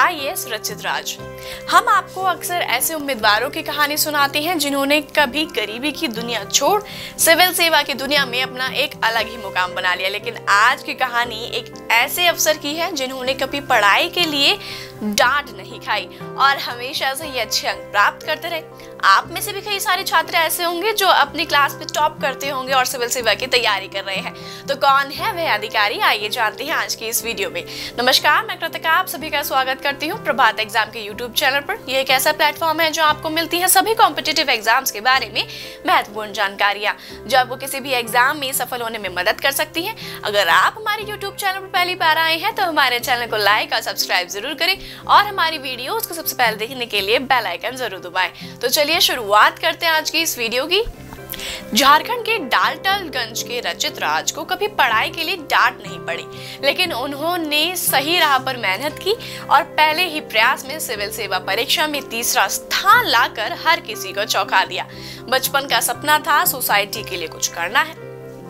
IAS रचित राज। हम आपको अक्सर ऐसे उम्मीदवारों की कहानी सुनाते हैं जिन्होंने कभी गरीबी की दुनिया छोड़ सिविल सेवा की दुनिया में अपना एक अलग ही मुकाम बना लिया, लेकिन आज की कहानी एक ऐसे अफसर की है जिन्होंने कभी पढ़ाई के लिए डांट नहीं खाई और हमेशा से ही अच्छे अंक प्राप्त करते रहे। आप में से भी कई सारे छात्र ऐसे होंगे जो अपनी क्लास में टॉप करते होंगे और सिविल सेवा की तैयारी कर रहे हैं। तो कौन है वह अधिकारी, आइए जानते हैं आज की इस वीडियो में। नमस्कार, मैं कृतिका आप सभी का स्वागत करती हूँ प्रभात एग्जाम के यूट्यूब चैनल पर। यह एक ऐसा प्लेटफॉर्म है जो आपको मिलती है सभी कॉम्पिटिटिव एग्जाम्स के बारे में महत्वपूर्ण जानकारियाँ जो आपको किसी भी एग्जाम में सफल होने में मदद कर सकती है। अगर आप हमारे यूट्यूब चैनल पर पहली बार आए हैं तो हमारे चैनल को लाइक और सब्सक्राइब जरूर करें और हमारी वीडियोस को सबसे पहले देखने के लिए बेल आइकन जरूर दबाएं। तो चलिए शुरुआत करते हैं आज की इस वीडियो की। झारखंड के डाल्टनगंज के रचित राज को कभी पढ़ाई के लिए डांट नहीं पड़ी, लेकिन उन्होंने सही राह पर मेहनत की और पहले ही प्रयास में सिविल सेवा परीक्षा में तीसरा स्थान लाकर हर किसी को चौंका दिया। बचपन का सपना था सोसाइटी के लिए कुछ करना है,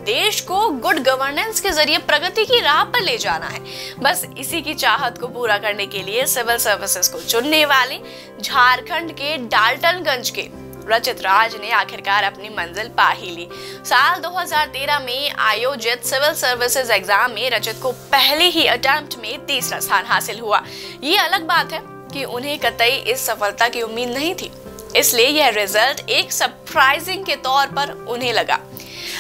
देश को गुड गवर्नेंस के जरिए प्रगति की राह पर ले जाना है। बस इसी की चाहत को पूरा करने के लिए सिविल सर्विसेज को चुनने वाले झारखंड के डाल्टनगंज के रचित राज ने आखिरकार अपनी मंजिल पा ही ली। साल 2013 में आयोजित सिविल सर्विसेज एग्जाम में रचित को पहले ही अटेम्प्ट में तीसरा स्थान हासिल हुआ। ये अलग बात है कि उन्हें कतई इस सफलता की उम्मीद नहीं थी, इसलिए यह रिजल्ट एक सरप्राइजिंग के तौर पर उन्हें लगा।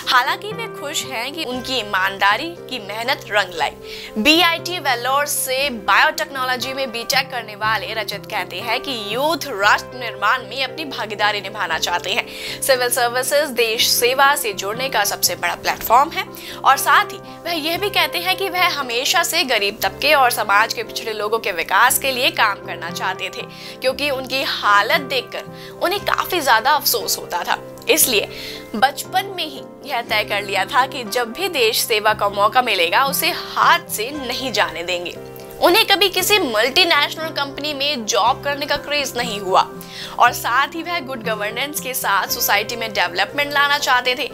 हालांकि वे खुश हैं कि उनकी ईमानदारी की मेहनत रंग लाई। BIT वेल्लोर से बायोटेक्नोलॉजी में बीटेक करने वाले रचित कहते हैं कि यूथ राष्ट्र निर्माण में अपनी भागीदारी निभाना चाहते हैं। सिविल सर्विसेज देश सेवा से जुड़ने का सबसे बड़ा प्लेटफॉर्म है और साथ ही वह यह भी कहते हैं कि वह हमेशा से गरीब तबके और समाज के पिछड़े लोगों के विकास के लिए काम करना चाहते थे, क्योंकि उनकी हालत देखकर उन्हें काफी ज्यादा अफसोस होता था। इसलिए बचपन में ही यह तय कर लिया था कि जब भी देश सेवा का मौका मिलेगा उसे हाथ से नहीं जाने देंगे। उन्हें कभी किसी मल्टीनेशनल कंपनी में जॉब करने का क्रेज नहीं हुआ और साथ ही वह गुड गवर्नेंस के साथ सोसाइटी में डेवलपमेंट लाना चाहते थे।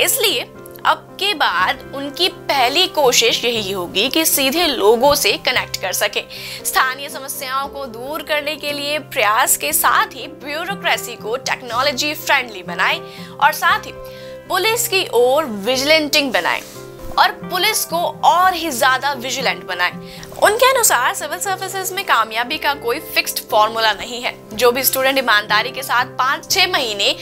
इसलिए अब के बाद उनकी पहली कोशिश यही होगी कि सीधे लोगों से कनेक्ट कर सके, स्थानीय समस्याओं को दूर करने के लिए प्रयास के साथ ही ब्यूरोक्रेसी को टेक्नोलॉजी फ्रेंडली बनाए और साथ ही पुलिस की ओर विजिलेंटिंग बनाए और पुलिस को और ही ज्यादा विजिलेंट बनाए। उनके अनुसार सिविल सर्विसेज में कामयाबी का कोई फिक्स्ड फॉर्मूला नहीं है। जो भी स्टूडेंट ईमानदारी के साथ 5-6 महीने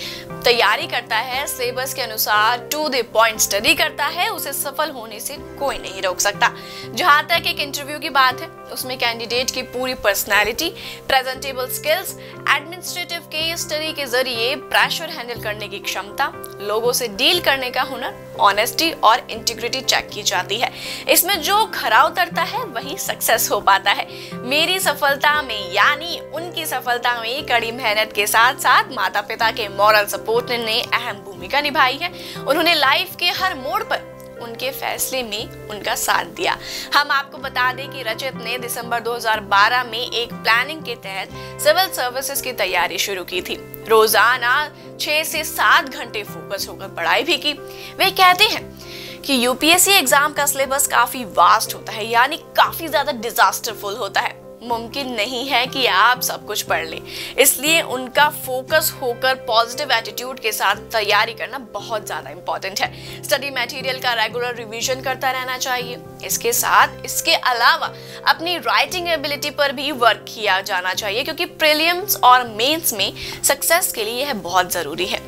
तैयारी करता है, सिलेबस के अनुसार टू द पॉइंट स्टडी करता है, उसे सफल होने से कोई नहीं रोक सकता। जहां तक एक इंटरव्यू की बात है, उसमें कैंडिडेट की पूरी personality, presentable skills, administrative case study के जरिए प्रेशर हैंडल करने की क्षमता, लोगों से डील करने का हुनर, ऑनेस्टी और इंटीग्रिटी चेक की जाती है। इसमें जो खरा उतरता है वही सक्सेस हो पाता है। मेरी सफलता में यानी उनकी सफलता में कड़ी मेहनत के साथ साथ माता पिता के मॉरल सपोर्ट ने अहम भूमिका निभाई है। उन्होंने लाइफ के हर मोड़ पर उनके फैसले में उनका साथ दिया। हम आपको बता दें कि रचित ने दिसंबर 2012 में एक प्लानिंग के तहत सिविल सर्विसेज की तैयारी शुरू की थी। रोजाना 6 से 7 घंटे फोकस होकर पढ़ाई भी की। वे कहते हैं कि UPSC एग्जाम का सिलेबस काफी वास्ट होता है, यानी काफी ज्यादा डिजास्टरफुल होता है। मुमकिन नहीं है कि आप सब कुछ पढ़ लें, इसलिए उनका फोकस होकर पॉजिटिव एटीट्यूड के साथ तैयारी करना बहुत ज्यादा इंपॉर्टेंट है। स्टडी मटेरियल का रेगुलर रिवीजन करता रहना चाहिए। इसके अलावा अपनी राइटिंग एबिलिटी पर भी वर्क किया जाना चाहिए, क्योंकि प्रीलिम्स और मेंस में सक्सेस के लिए यह बहुत जरूरी है।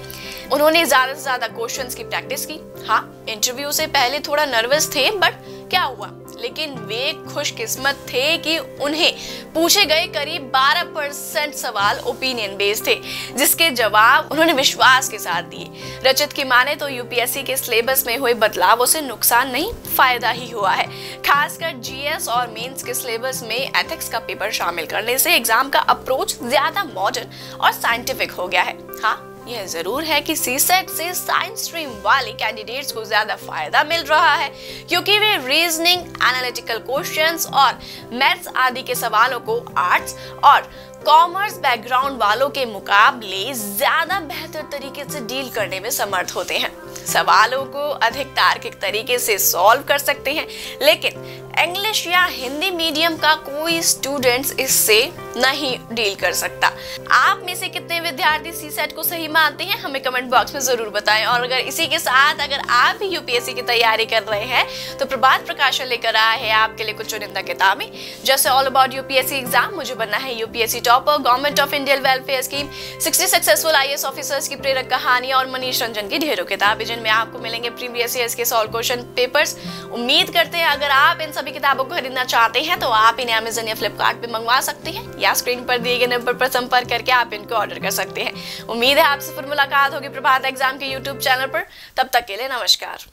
उन्होंने ज्यादा से ज्यादा क्वेश्चंस की प्रैक्टिस की। हाँ, इंटरव्यू से पहले थोड़ा नर्वस थे, बट क्या हुआ, लेकिन वे खुशकिस्मत थे कि उन्हें पूछे गए करीब 12% सवाल ओपिनियन बेस्ड थे, जिसके जवाब उन्होंने विश्वास के साथ दिए। रचित की माने तो UPSC के सिलेबस में हुए बदलावों से नुकसान नहीं, फायदा ही हुआ है। खासकर GS और मेंस के सिलेबस में एथिक्स का पेपर शामिल करने से एग्जाम का अप्रोच ज्यादा मॉडर्न और साइंटिफिक हो गया है। हाँ, यह जरूर है कि CSET से साइंस स्ट्रीम वाले कैंडिडेट्स को ज्यादा फायदा मिल रहा है, क्योंकि वे रीजनिंग, एनालिटिकल क्वेश्चंस और मैथ्स आदि के सवालों को आर्ट्स और कॉमर्स बैकग्राउंड वालों के मुकाबले ज्यादा बेहतर तरीके से डील करने में समर्थ होते हैं, सवालों को अधिक तार्किक तरीके से सॉल्व कर सकते हैं। लेकिन इंग्लिश या हिंदी मीडियम का कोई स्टूडेंट्स इससे नहीं डील कर सकता। आप में से कितने विद्यार्थी सीसेट को सही मानते हैं, हमें कमेंट बॉक्स में जरूर बताएं। और अगर इसी के साथ अगर आप भी यूपीएससी की तैयारी कर रहे हैं तो प्रभात प्रकाशन लेकर आया है आपके लिए कुछ चुनिंदा किताबें, जैसे ऑल अबाउट यूपीएससी एग्जाम, मुझे बनना है UPSC topper, government of India welfare scheme, 60 successful IAS officers की प्रेरक कहानी और मनीष रंजन की ढेरों किताबें, जिनमें आपको मिलेंगे प्रीवियस ईयर्स के सॉल्व क्वेश्चन पेपर्स। उम्मीद करते हैं अगर आप इन सभी किताबों को खरीदना चाहते हैं तो आप इन्हें अमेज़न या फ्लिपकार्ट पे मंगवा सकते हैं, या स्क्रीन पर दिए गए नंबर पर संपर्क करके आप इनको ऑर्डर कर सकते हैं। उम्मीद है आपसे फिर मुलाकात होगी प्रभात एग्जाम के यूट्यूब चैनल पर। तब तक के लिए नमस्कार।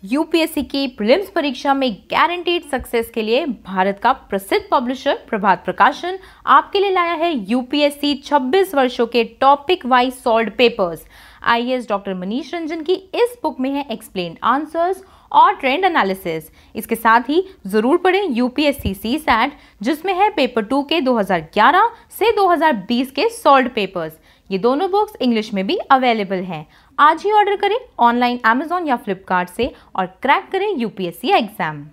यूपीएससी की प्रीलिम्स परीक्षा में गारंटीड सक्सेस के लिए भारत का प्रसिद्ध पब्लिशर प्रभात प्रकाशन आपके लिए लाया है यूपीएससी 26 वर्षों के topic wise solved papers. IAS doctor Manish Ranjan की इस बुक में है एक्सप्लेन्ड आंसर्स और ट्रेंड एनालिसिस। इसके साथ ही जरूर पढ़ें यूपीएससी सीसैट, जिसमें है पेपर 2 के 2011 से 2020 के सॉल्व्ड पेपर्स। ये दोनों बुक्स इंग्लिश में भी अवेलेबल हैं। आज ही ऑर्डर करें ऑनलाइन अमेज़न या फ्लिपकार्ट से और क्रैक करें यूपीएससी एग्जाम।